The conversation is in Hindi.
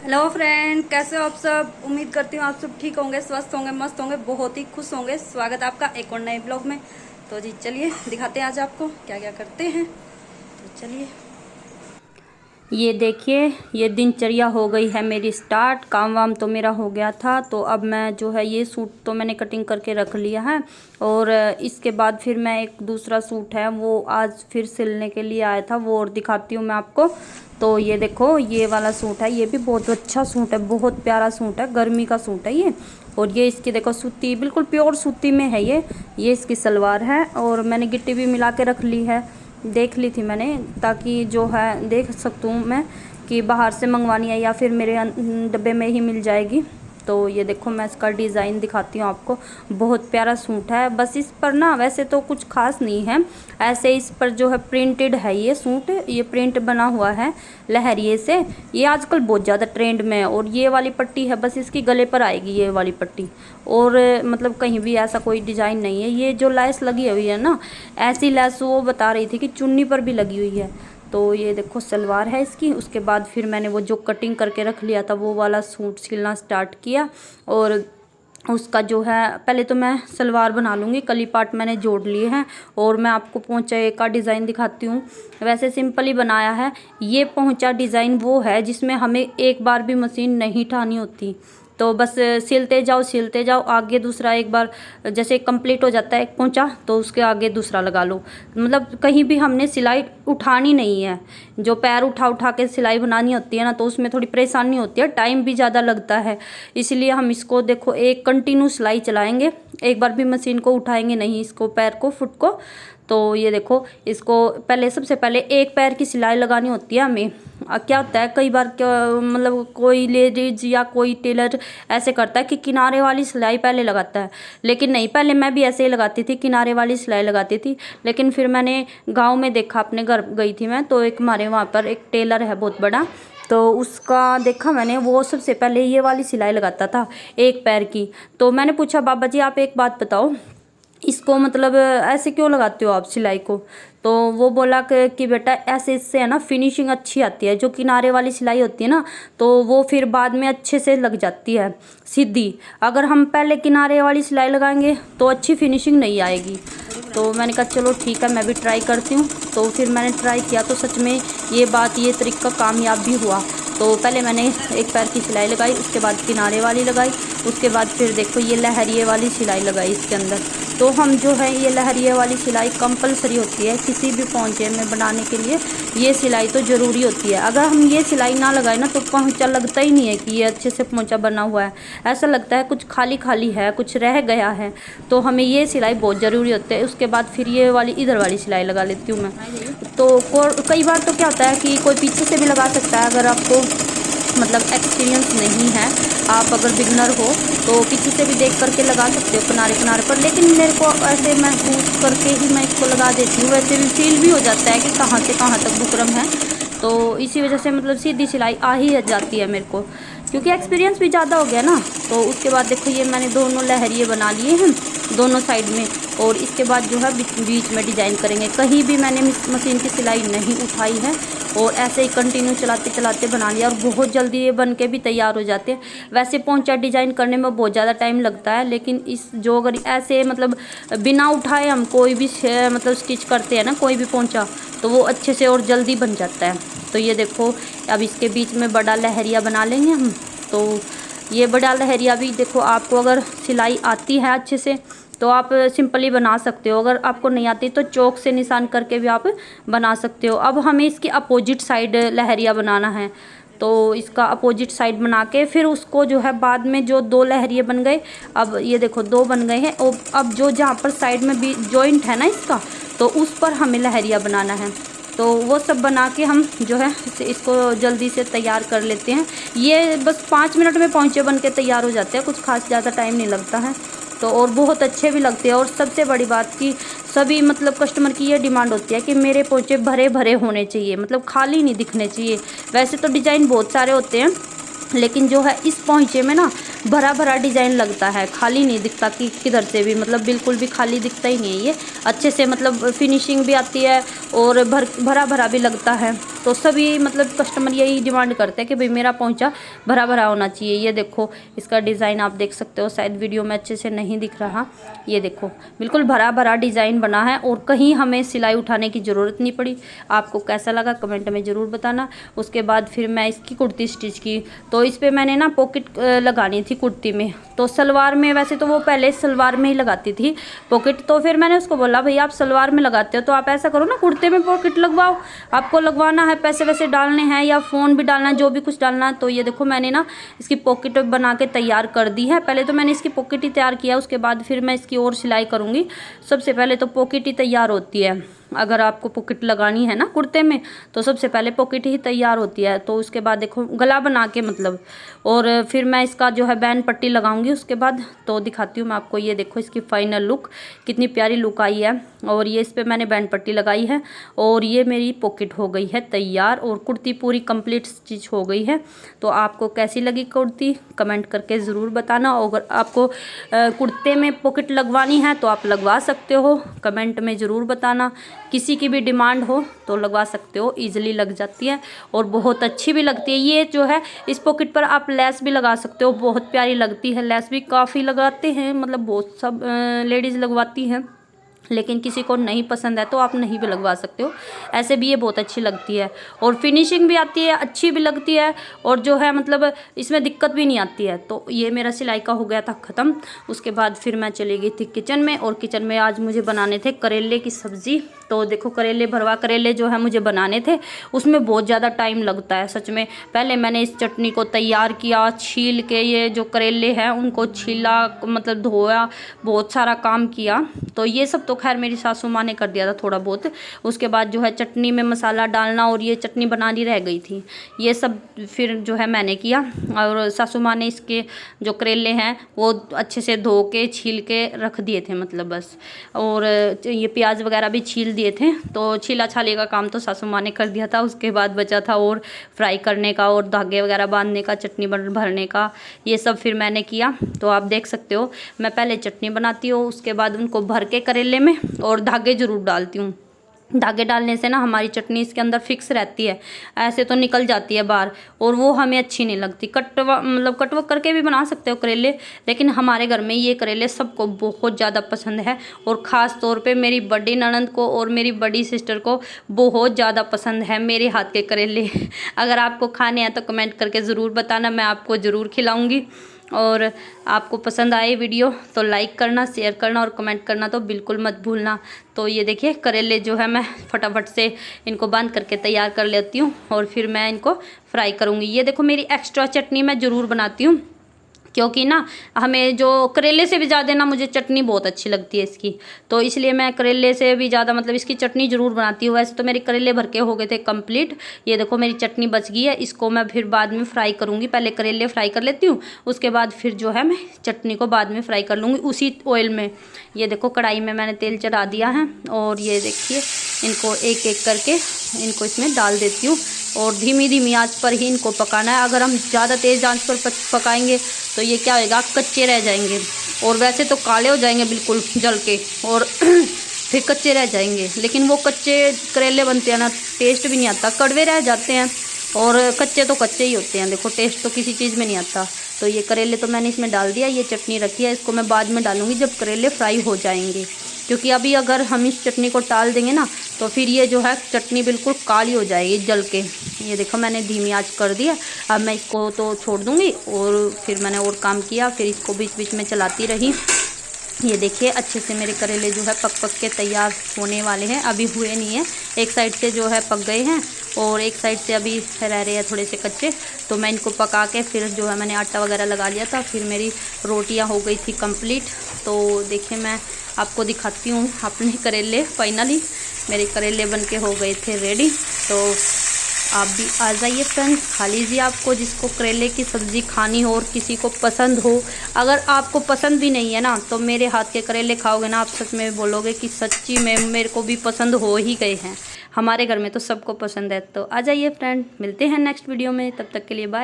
हेलो फ्रेंड, कैसे हो आप सब। उम्मीद करती हूँ आप सब ठीक होंगे, स्वस्थ होंगे, मस्त होंगे, बहुत ही खुश होंगे। स्वागत है आपका एक और नए ब्लॉग में। तो जी चलिए दिखाते हैं आज आपको क्या क्या करते हैं। तो चलिए, ये देखिए, ये दिनचर्या हो गई है मेरी स्टार्ट। काम वाम तो मेरा हो गया था, तो अब मैं जो है ये सूट तो मैंने कटिंग करके रख लिया है। और इसके बाद फिर मैं एक दूसरा सूट है वो आज फिर सिलने के लिए आया था, वो और दिखाती हूँ मैं आपको। तो ये देखो, ये वाला सूट है, ये भी बहुत अच्छा सूट है, बहुत प्यारा सूट है, गर्मी का सूट है ये। और ये इसकी देखो सूती, बिल्कुल प्योर सूती में है ये इसकी सलवार है। और मैंने गिट्टी भी मिला के रख ली है, देख ली थी मैंने, ताकि जो है देख सकती हूँ मैं कि बाहर से मंगवानी है या फिर मेरे डब्बे में ही मिल जाएगी। तो ये देखो, मैं इसका डिज़ाइन दिखाती हूँ आपको। बहुत प्यारा सूट है। बस इस पर ना वैसे तो कुछ खास नहीं है, ऐसे इस पर जो है प्रिंटेड है ये सूट, ये प्रिंट बना हुआ है लहरिए से। ये आजकल बहुत ज़्यादा ट्रेंड में है। और ये वाली पट्टी है, बस इसकी गले पर आएगी ये वाली पट्टी। और मतलब कहीं भी ऐसा कोई डिज़ाइन नहीं है। ये जो लैस लगी हुई है ना, ऐसी लैस वो बता रही थी कि चुन्नी पर भी लगी हुई है। तो ये देखो सलवार है इसकी। उसके बाद फिर मैंने वो जो कटिंग करके रख लिया था वो वाला सूट सिलना स्टार्ट किया। और उसका जो है पहले तो मैं सलवार बना लूँगी, कली पार्ट मैंने जोड़ लिए हैं। और मैं आपको पोंचे का डिज़ाइन दिखाती हूँ। वैसे सिंपल ही बनाया है। ये पोंचा डिज़ाइन वो है जिसमें हमें एक बार भी मशीन नहीं ठानी होती, तो बस सिलते जाओ आगे दूसरा। एक बार जैसे कंप्लीट हो जाता है एक पोंचा, तो उसके आगे दूसरा लगा लो। मतलब कहीं भी हमने सिलाई उठानी नहीं है। जो पैर उठा के सिलाई बनानी होती है ना, तो उसमें थोड़ी परेशानी होती है, टाइम भी ज़्यादा लगता है। इसलिए हम इसको देखो एक कंटिन्यू सिलाई चलाएंगे, एक बार भी मशीन को उठाएंगे नहीं, इसको पैर को फुट को। तो ये देखो, इसको पहले सबसे पहले एक पैर की सिलाई लगानी होती है हमें। क्या होता है कई बार, क्या मतलब कोई लेडीज या कोई टेलर ऐसे करता है कि किनारे वाली सिलाई पहले लगाता है, लेकिन नहीं, पहले मैं भी ऐसे ही लगाती थी, किनारे वाली सिलाई लगाती थी। लेकिन फिर मैंने गांव में देखा, अपने घर गई थी मैं, तो एक हमारे वहाँ पर एक टेलर है बहुत बड़ा, तो उसका देखा मैंने, वो सबसे पहले ये वाली सिलाई लगाता था एक पैर की। तो मैंने पूछा, बाबा जी आप एक बात बताओ, इसको मतलब ऐसे क्यों लगाते हो आप सिलाई को। तो वो बोला कि बेटा ऐसे इससे है ना फिनिशिंग अच्छी आती है। जो किनारे वाली सिलाई होती है ना, तो वो फिर बाद में अच्छे से लग जाती है सीधी। अगर हम पहले किनारे वाली सिलाई लगाएंगे तो अच्छी फिनिशिंग नहीं आएगी। तो मैंने कहा चलो ठीक है, मैं भी ट्राई करती हूँ। तो फिर मैंने ट्राई किया, तो सच में ये तरीका कामयाब भी हुआ। तो पहले मैंने एक पैर की सिलाई लगाई, उसके बाद किनारे वाली लगाई, उसके बाद फिर देखो ये लहरिए वाली सिलाई लगाई इसके अंदर। तो हम जो है ये लहरिए वाली सिलाई कंपलसरी होती है किसी भी पोंचे में बनाने के लिए, ये सिलाई तो ज़रूरी होती है। अगर हम ये सिलाई ना लगाए ना, तो पोंचा लगता ही नहीं है कि ये अच्छे से पोंचा बना हुआ है। ऐसा लगता है कुछ खाली खाली है, कुछ रह गया है। तो हमें ये सिलाई बहुत ज़रूरी होती है। उसके बाद फिर ये वाली इधर वाली सिलाई लगा लेती हूँ मैं। तो कई बार तो क्या होता है कि कोई पीछे से भी लगा सकता है, अगर आपको मतलब एक्सपीरियंस नहीं है, आप अगर बिगनर हो तो पीछे से भी देख करके लगा सकते हो किनारे किनारे पर। लेकिन मेरे को ऐसे महसूस करके ही मैं इसको लगा देती हूँ। वैसे भी फील भी हो जाता है कि कहाँ से कहाँ तक बुकरम है, तो इसी वजह से मतलब सीधी सिलाई आ ही जाती है मेरे को, क्योंकि एक्सपीरियंस भी ज़्यादा हो गया ना। तो उसके बाद देखो ये मैंने दोनों लहरिए बना लिए हैं दोनों साइड में। और इसके बाद जो है बीच में डिजाइन करेंगे। कहीं भी मैंने मशीन की सिलाई नहीं उठाई है, और ऐसे ही कंटिन्यू चलाते चलाते बना लिया। और बहुत जल्दी ये बन के भी तैयार हो जाते हैं। वैसे पोंचा डिजाइन करने में बहुत ज़्यादा टाइम लगता है, लेकिन इस जो अगर ऐसे मतलब बिना उठाए हम कोई भी मतलब स्टिच करते हैं ना कोई भी पोंचा, तो वो अच्छे से और जल्दी बन जाता है। तो ये देखो, अब इसके बीच में बड़ा लहरिया बना लेंगे हम। तो ये बड़ा लहरिया भी देखो, आपको अगर सिलाई आती है अच्छे से तो आप सिंपली बना सकते हो। अगर आपको नहीं आती तो चौक से निशान करके भी आप बना सकते हो। अब हमें इसकी अपोजिट साइड लहरिया बनाना है, तो इसका अपोजिट साइड बना के फिर उसको जो है बाद में जो दो लहरिए बन गए, अब ये देखो दो बन गए हैं। और अब जो जहाँ पर साइड में भी जॉइंट है ना इसका, तो उस पर हमें लहरिया बनाना है। तो वो सब बना के हम जो है इसको जल्दी से तैयार कर लेते हैं। ये बस 5 मिनट में पोंचे बन के तैयार हो जाते हैं, कुछ खास ज़्यादा टाइम नहीं लगता है। तो और बहुत अच्छे भी लगते हैं। और सबसे बड़ी बात कि सभी मतलब कस्टमर की ये डिमांड होती है कि मेरे पोंचे भरे भरे होने चाहिए, मतलब खाली नहीं दिखने चाहिए। वैसे तो डिज़ाइन बहुत सारे होते हैं, लेकिन जो है इस पोंचे में ना भरा भरा डिज़ाइन लगता है, खाली नहीं दिखता कि किधर से भी, मतलब बिल्कुल भी खाली दिखता ही नहीं है। ये अच्छे से मतलब फिनिशिंग भी आती है और भरा भरा भी लगता है। तो सभी मतलब कस्टमर यही डिमांड करते हैं कि भाई मेरा पोंचा भरा भरा होना चाहिए। ये देखो इसका डिज़ाइन आप देख सकते हो, शायद वीडियो में अच्छे से नहीं दिख रहा। ये देखो बिल्कुल भरा भरा डिज़ाइन बना है और कहीं हमें सिलाई उठाने की ज़रूरत नहीं पड़ी। आपको कैसा लगा कमेंट में ज़रूर बताना। उसके बाद फिर मैं इसकी कुर्ती स्टिच की, तो इस पर मैंने ना पॉकेट लगानी थी कुर्ती में। तो सलवार में वैसे तो वो पहले सलवार में ही लगाती थी पॉकेट, तो फिर मैंने उसको बोला भाई आप सलवार में लगाते हो तो आप ऐसा करो ना कुर्ते में पॉकेट लगवाओ, आपको लगवाना है, पैसे वैसे डालने हैं या फ़ोन भी डालना है, जो भी कुछ डालना है। तो ये देखो मैंने ना इसकी पॉकेट बना के तैयार कर दी है। पहले तो मैंने इसकी पॉकेट ही तैयार किया, उसके बाद फिर मैं इसकी और सिलाई करूँगी। सबसे पहले तो पॉकेट ही तैयार होती है। अगर आपको पॉकेट लगानी है ना कुर्ते में तो सबसे पहले पॉकेट ही तैयार होती है। तो उसके बाद देखो गला बना के मतलब, और फिर मैं इसका जो है बैन पट्टी लगाऊंगी उसके बाद। तो दिखाती हूँ मैं आपको, ये देखो इसकी फाइनल लुक कितनी प्यारी लुक आई है। और ये इस पर मैंने बैन पट्टी लगाई है और ये मेरी पॉकेट हो गई है तैयार और कुर्ती पूरी कंप्लीट स्टिच हो गई है। तो आपको कैसी लगी कुर्ती कमेंट करके ज़रूर बताना। अगर आपको कुर्ते में पॉकेट लगवानी है तो आप लगवा सकते हो, कमेंट में ज़रूर बताना। किसी की भी डिमांड हो तो लगवा सकते हो, ईजिली लग जाती है और बहुत अच्छी भी लगती है। ये जो है इस पॉकेट पर आप लेस भी लगा सकते हो, बहुत प्यारी लगती है। लेस भी काफ़ी लगाते हैं, मतलब बहुत सब लेडीज़ लगवाती हैं, लेकिन किसी को नहीं पसंद है तो आप नहीं भी लगवा सकते हो। ऐसे भी ये बहुत अच्छी लगती है और फिनिशिंग भी आती है, अच्छी भी लगती है और जो है मतलब इसमें दिक्कत भी नहीं आती है। तो ये मेरा सिलाई का हो गया था ख़त्म। उसके बाद फिर मैं चली गई थी किचन में, और किचन में आज मुझे बनाने थे करेले की सब्ज़ी। तो देखो करेले, भरवा करेले जो है मुझे बनाने थे, उसमें बहुत ज़्यादा टाइम लगता है सच में। पहले मैंने इस चटनी को तैयार किया, छील के ये जो करेले हैं उनको छीला, मतलब धोया, बहुत सारा काम किया। तो ये सब तो खैर मेरी सासू माँ ने कर दिया था थोड़ा बहुत। उसके बाद जो है चटनी में मसाला डालना और ये चटनी बनानी रह गई थी, ये सब फिर जो है मैंने किया। और सासू माँ ने इसके जो करेले हैं वो अच्छे से धो के छील के रख दिए थे, मतलब बस। और ये प्याज वगैरह भी छील दिए थे। तो छीला छाली का काम तो सासू माँ ने कर दिया था। उसके बाद बचा था और फ्राई करने का और धागे वगैरह बांधने का, चटनी भरने का, ये सब फिर मैंने किया। तो आप देख सकते हो मैं पहले चटनी बनाती हूँ, उसके बाद उनको भर के करेले में और धागे ज़रूर डालती हूँ। धागे डालने से ना हमारी चटनी इसके अंदर फिक्स रहती है, ऐसे तो निकल जाती है बाहर और वो हमें अच्छी नहीं लगती। कटवा करके भी बना सकते हो करेले, लेकिन हमारे घर में ये करेले सबको बहुत ज़्यादा पसंद है और ख़ास तौर पे मेरी बड़ी ननंद को और मेरी बड़ी सिस्टर को बहुत ज़्यादा पसंद है मेरे हाथ के करेले। अगर आपको खाने हैं तो कमेंट करके ज़रूर बताना, मैं आपको ज़रूर खिलाऊँगी। और आपको पसंद आए वीडियो तो लाइक करना, शेयर करना और कमेंट करना तो बिल्कुल मत भूलना। तो ये देखिए करेले जो है मैं फटाफट से इनको बांध करके तैयार कर लेती हूँ और फिर मैं इनको फ्राई करूँगी। ये देखो मेरी एक्स्ट्रा चटनी मैं ज़रूर बनाती हूँ, क्योंकि ना हमें जो करेले से भी ज़्यादा ना मुझे चटनी बहुत अच्छी लगती है इसकी, तो इसलिए मैं करेले से भी ज़्यादा मतलब इसकी चटनी ज़रूर बनाती हूँ। वैसे तो मेरे करेले भर के हो गए थे कंप्लीट। ये देखो मेरी चटनी बच गई है, इसको मैं फिर बाद में फ्राई करूँगी। पहले करेले फ्राई कर लेती हूँ, उसके बाद फिर जो है मैं चटनी को बाद में फ्राई कर लूँगी उसी ऑयल में। ये देखो कढ़ाई में मैंने तेल चढ़ा दिया है और ये देखिए इनको एक एक करके इनको इसमें डाल देती हूँ और धीमी धीमी आंच पर ही इनको पकाना है। अगर हम ज़्यादा तेज़ आंच पर पकाएंगे तो ये क्या होएगा, कच्चे रह जाएंगे और वैसे तो काले हो जाएंगे बिल्कुल जल के और फिर कच्चे रह जाएंगे। लेकिन वो कच्चे करेले बनते हैं ना, टेस्ट भी नहीं आता, कड़वे रह जाते हैं और कच्चे तो कच्चे ही होते हैं। देखो टेस्ट तो किसी चीज़ में नहीं आता। तो ये करेले तो मैंने इसमें डाल दिया, ये चटनी रखी है, इसको मैं बाद में डालूँगी जब करेले फ्राई हो जाएंगे, क्योंकि अभी अगर हम इस चटनी को टाल देंगे ना तो फिर ये जो है चटनी बिल्कुल काली हो जाएगी जल के। ये देखो मैंने धीमी आंच कर दिया, अब मैं इसको तो छोड़ दूँगी और फिर मैंने और काम किया, फिर इसको बीच बीच में चलाती रही। ये देखिए अच्छे से मेरे करेले जो है पक के तैयार होने वाले हैं, अभी हुए नहीं है। एक साइड से जो है पक गए हैं और एक साइड से अभी रह रहे हैं थोड़े से कच्चे। तो मैं इनको पका के फिर जो है मैंने आटा वगैरह लगा लिया था, फिर मेरी रोटियां हो गई थी कंप्लीट। तो देखिए मैं आपको दिखाती हूँ अपने करेले। फाइनली मेरे करेले बन के हो गए थे रेडी। तो आप भी आ जाइए फ्रेंड्स, खा लीजिए आपको जिसको करेले की सब्ज़ी खानी हो और किसी को पसंद हो। अगर आपको पसंद भी नहीं है ना तो मेरे हाथ के करेले खाओगे ना, आप सच में बोलोगे कि सच्ची में मेरे को भी पसंद हो ही गए हैं। हमारे घर में तो सबको पसंद है। तो आ जाइए फ्रेंड, मिलते हैं नेक्स्ट वीडियो में, तब तक के लिए बाय।